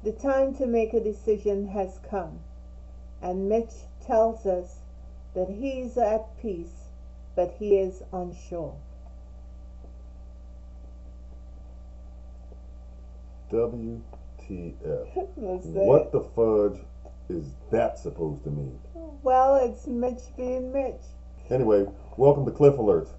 The time to make a decision has come, and Mitch tells us that he's at peace, but he is unsure. WTF. That's What it. the fudge is that supposed to mean? Well, it's Mitch being Mitch. Anyway, welcome to Cliff Alerts.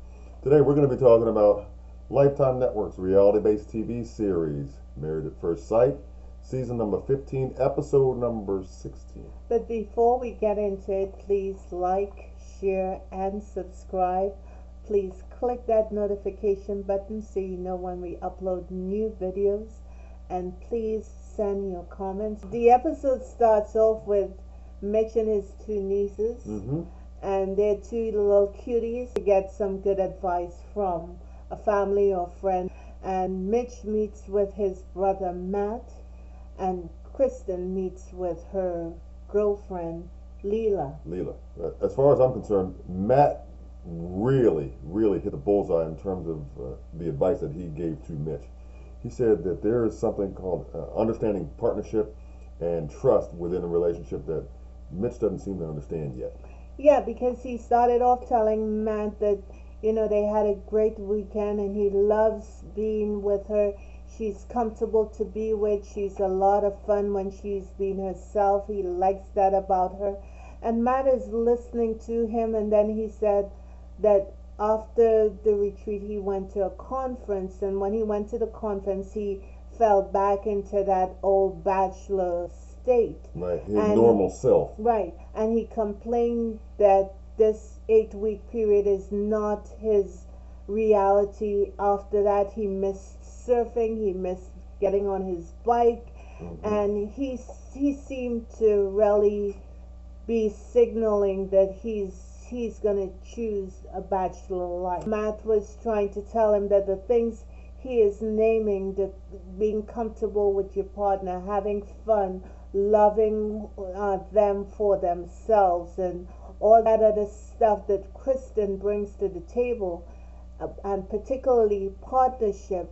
Today we're going to be talking about Lifetime Network's reality-based TV series, Married at First Sight, season number 15, episode number 16. But before we get into it, please like, share, and subscribe. Please click that notification button so you know when we upload new videos. And please send your comments. The episode starts off with Mitch and his two nieces. And they're two little cuties to get some good advice from a family or friend. And Mitch meets with his brother Matt, and Kristen meets with her girlfriend Leela. As far as I'm concerned, Matt really hit the bullseye in terms of the advice that he gave to Mitch. He said that there is something called understanding partnership and trust within a relationship that Mitch doesn't seem to understand yet. Yeah, because he started off telling Matt that, they had a great weekend and he loves being with her. She's comfortable to be with. She's a lot of fun when she's being herself. He likes that about her. And Matt is listening to him, and then he said that after the retreat he went to a conference, and when he went to the conference he fell back into that old bachelor state. Right, his normal self. Right, and he complained that this 8-week period is not his reality. After that he missed surfing, he missed getting on his bike, and he seemed to really be signaling that he's going to choose a bachelor life. Matt was trying to tell him that the things he is naming, that being comfortable with your partner, having fun, loving them for themselves, and all that other stuff that Kristen brings to the table, and particularly partnership,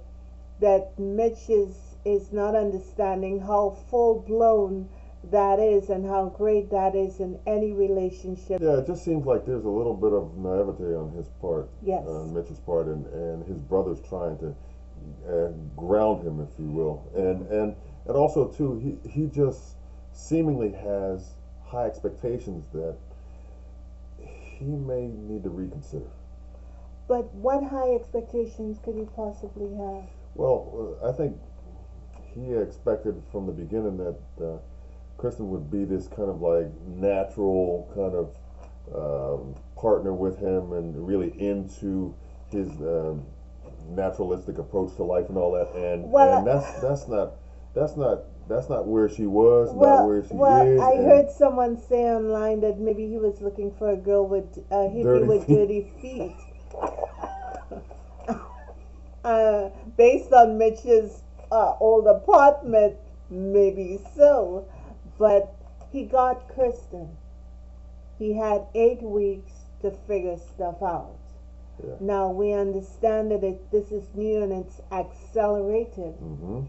that Mitch is not understanding how full-blown that is and how great that is in any relationship. Yeah, it just seems like there's a little bit of naivete on his part, Yes. Mitch's part, and his brother's trying to ground him, if you will, and also too, he just seemingly has high expectations that he may need to reconsider. But what high expectations could he possibly have? Well, I think he expected from the beginning that Kristen would be this kind of like natural kind of partner with him, and really into his naturalistic approach to life and all that. And that's not where she was. Not where she is. I heard someone say online that maybe he was looking for a girl with hippie with dirty feet. Based on Mitch's old apartment, maybe so. But he got Kristen. He had 8 weeks to figure stuff out. Yeah. Now we understand that this is new and it's accelerated,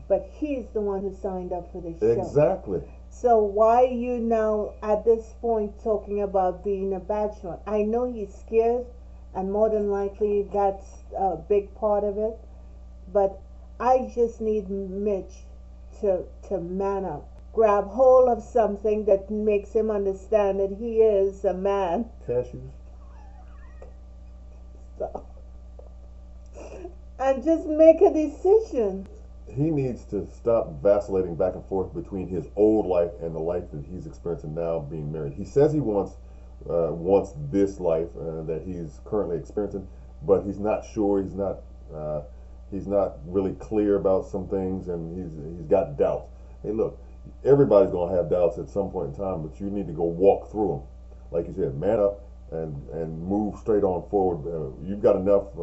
but he's the one who signed up for the show. Exactly. So why are you now at this point talking about being a bachelor? I know he's scared, and more than likely that's a big part of it, but I just need Mitch to man up. Grab hold of something that makes him understand that he is a man. Cashews. So, and just make a decision. He needs to stop vacillating back and forth between his old life and the life that he's experiencing now, being married. He says he wants this life that he's currently experiencing, but he's not sure. He's not really clear about some things, and he's got doubts. Hey, look, everybody's gonna have doubts at some point in time, but you need to go walk through them. Like you said, man up and move straight on forward. You've got enough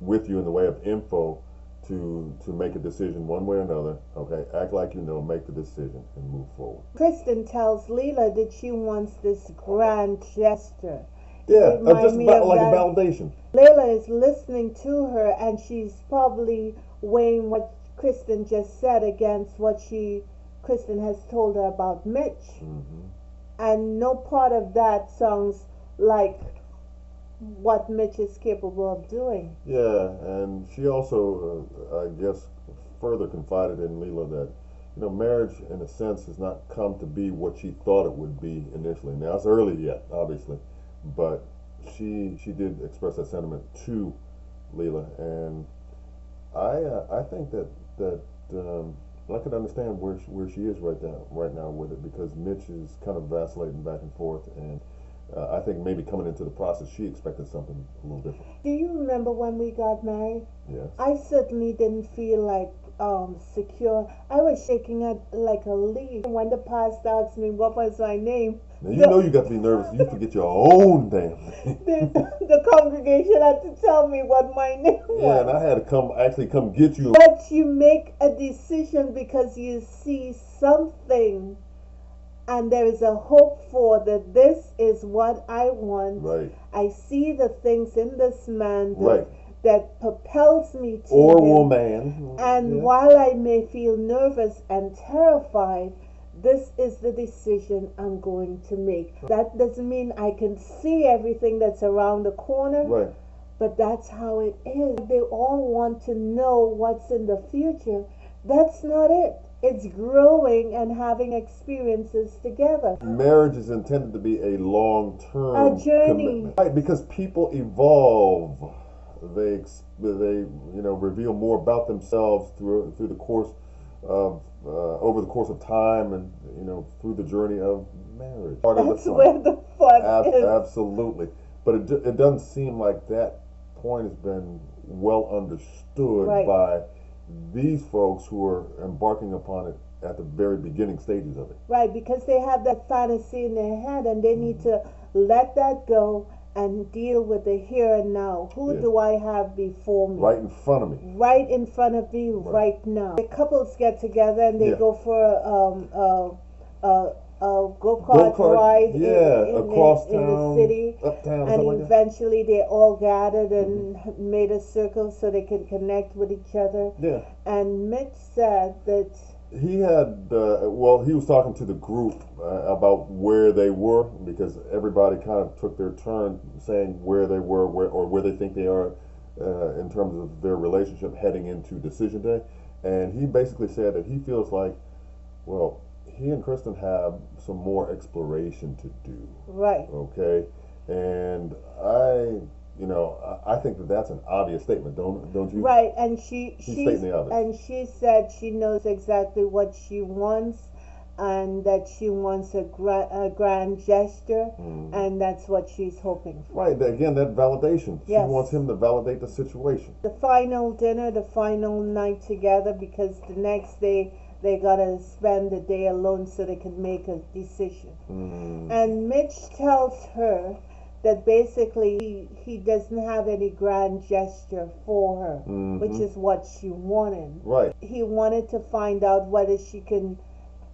with you in the way of info to make a decision one way or another. Okay, act like you know, make the decision and move forward. Kristen tells Leela that she wants this grand gesture. Yeah, just about like a validation. Leila is listening to her, and she's probably weighing what Kristen just said against what she Kristen has told her about Mitch, Mm-hmm. and no part of that sounds like what Mitch is capable of doing. Yeah, and she also, I guess, further confided in Leela that, marriage in a sense has not come to be what she thought it would be initially. Now it's early yet, obviously, but she did express that sentiment to Leela, and I think that I could understand where she is right now with it, because Mitch is kind of vacillating back and forth, and I think maybe coming into the process she expected something a little different. Do you remember when we got married? Yes. I certainly didn't feel like secure. I was shaking it like a leaf. When the pastor asked me what was my name, Now you know you got to be nervous. You forget your own damn name. the congregation had to tell me what my name Yeah, and was. I had to actually come get you. But you make a decision because you see something and there is a hope for that this is what I want. Right. I see the things in this man Right. that propels me to Or him. woman. And Yeah. while I may feel nervous and terrified, this is the decision I'm going to make. That doesn't mean I can see everything that's around the corner, Right. but that's how it is. They all want to know what's in the future. That's not it. It's growing and having experiences together. Marriage is intended to be a long-term A journey. commitment. Right, because people evolve. They reveal more about themselves through the course of over the course of time, and through the journey of marriage. Part of the That's fun. where the fun is. Absolutely, but it doesn't seem like that point has been well understood Right. by these folks who are embarking upon it at the very beginning stages of it. Right, because they have that fantasy in their head and they need to let that go and deal with the here and now. Who Yeah. do I have before me? Right in front of me. Right in front of me, right now. The couples get together and they Yeah. go for a go-kart ride across in the town, city. uptown, And something like that. eventually they all gathered and made a circle so they could connect with each other. Yeah. And Mitch said that He had, he was talking to the group about where they were, because everybody kind of took their turn saying where they were, where they think they are in terms of their relationship heading into decision day. And he basically said that he feels like, well, he and Kristen have some more exploration to do. right. Okay, and I think that that's an obvious statement, don't you? Right, and She's stating the obvious. and she said she knows exactly what she wants, and that she wants a grand gesture, and that's what she's hoping for. Right. Again, that validation. She Yes. wants him to validate the situation. The final dinner, the final night together, because the next day they gotta spend the day alone so they can make a decision. And Mitch tells her that basically he doesn't have any grand gesture for her, which is what she wanted. Right. He wanted to find out whether she can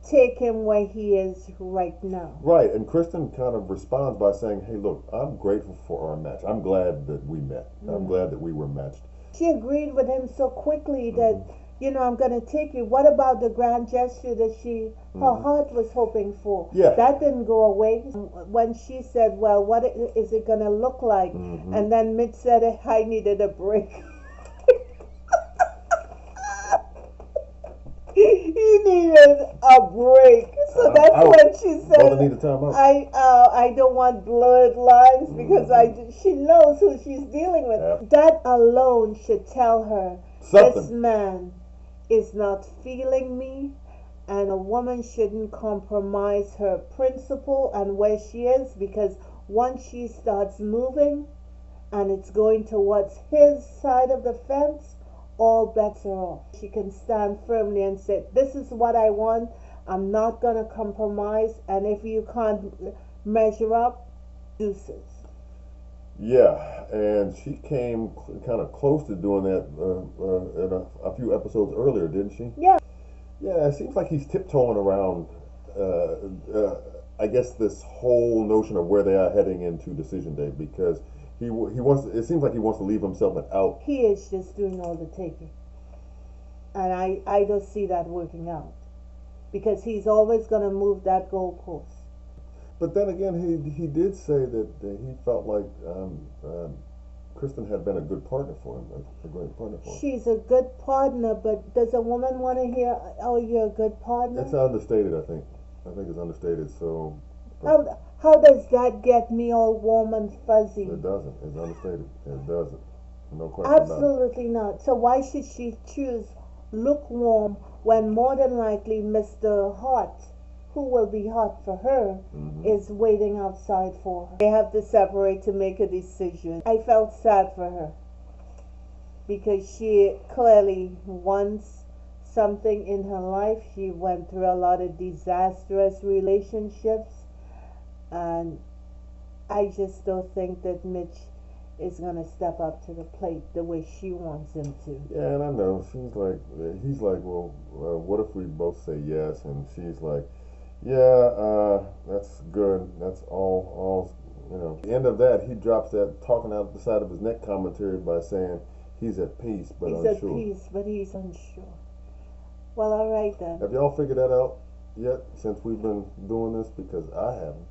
take him where he is right now. Right. And Kristen kind of responds by saying, "Hey, look, I'm grateful for our match. I'm glad that we met. I'm glad that we were matched." She agreed with him so quickly that, I'm going to take you. What about the grand gesture that her heart was hoping for? Yeah. That didn't go away. When she said, well, what is it going to look like? And then Mitch said, I needed a break. He needed a break. So that's when she Brother said, need a timeout. I don't want blurred lines because she knows who she's dealing with. Yep. That alone should tell her Something. this man is not feeling me, and a woman shouldn't compromise her principle and where she is, because once she starts moving and it's going towards his side of the fence, all bets are off. She can stand firmly and say, this is what I want. I'm not going to compromise, and if you can't measure up, deuces. Yeah, and she came kind of close to doing that in a few episodes earlier, didn't she? Yeah. Yeah, it seems like he's tiptoeing around, I guess, this whole notion of where they are heading into decision day, because he wants. It seems like he wants to leave himself an out. He is just doing all the taking. And I don't see that working out. because he's always going to move that goalpost. But then again, he did say that he felt like Kristen had been a good partner for him, a great partner for him. She's a good partner, but does a woman want to hear, "Oh, you're a good partner"? It's understated, I think. I think it's understated. So How does that get me all warm and fuzzy? it doesn't. It's understated. It doesn't. No question about it. Absolutely not. So why should she choose lukewarm when more than likely Mr. Hot, who will be hot for her, is waiting outside for her? They have to separate to make a decision. I felt sad for her because she clearly wants something in her life. She went through a lot of disastrous relationships, and I just don't think that Mitch is going to step up to the plate the way she wants him to. Yeah, and I know he's like, well, what if we both say yes? And she's like, yeah, that's good. That's all. At the end of that, he drops that talking out the side of his neck commentary by saying he's at peace but He's unsure. at peace, but he's unsure. Well, all right then. Have y'all figured that out yet since we've been doing this? Because I haven't.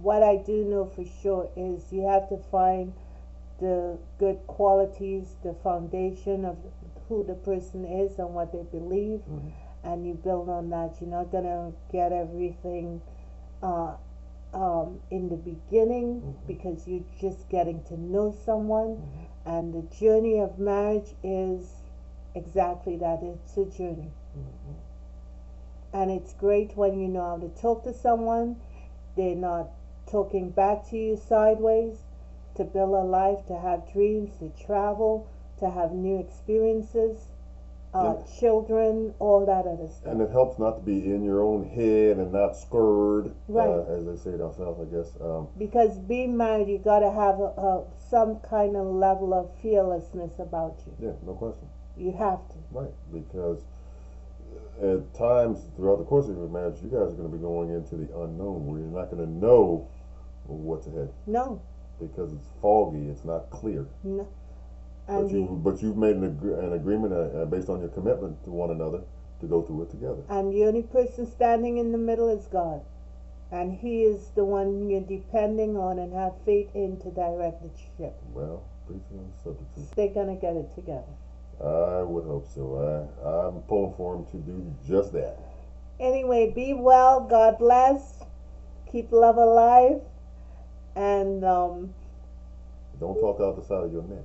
What I do know for sure is you have to find the good qualities, the foundation of who the person is and what they believe, and you build on that. You're not gonna get everything in the beginning because you're just getting to know someone, and the journey of marriage is exactly that. It's a journey, and it's great when you know how to talk to someone. They're not talking back to you sideways. To build a life, to have dreams, to travel, to have new experiences, children, all that other stuff. And it helps not to be in your own head and not scared, Right. As they say down south, I guess. Because being married, you got to have some kind of level of fearlessness about you. Yeah, no question. You have to. Right, because at times throughout the course of your marriage, you guys are going to be going into the unknown where you're not going to know what's ahead. No. Because it's foggy, it's not clear. No. But you've made an agreement based on your commitment to one another to go through it together. And the only person standing in the middle is God. And He is the one you're depending on and have faith in to direct the ship. Well, preaching on the subject. They're going to get it together. I would hope so. I'm pulling for them to do just that. Anyway, be well. God bless. Keep love alive. And Don't talk out the side of your neck.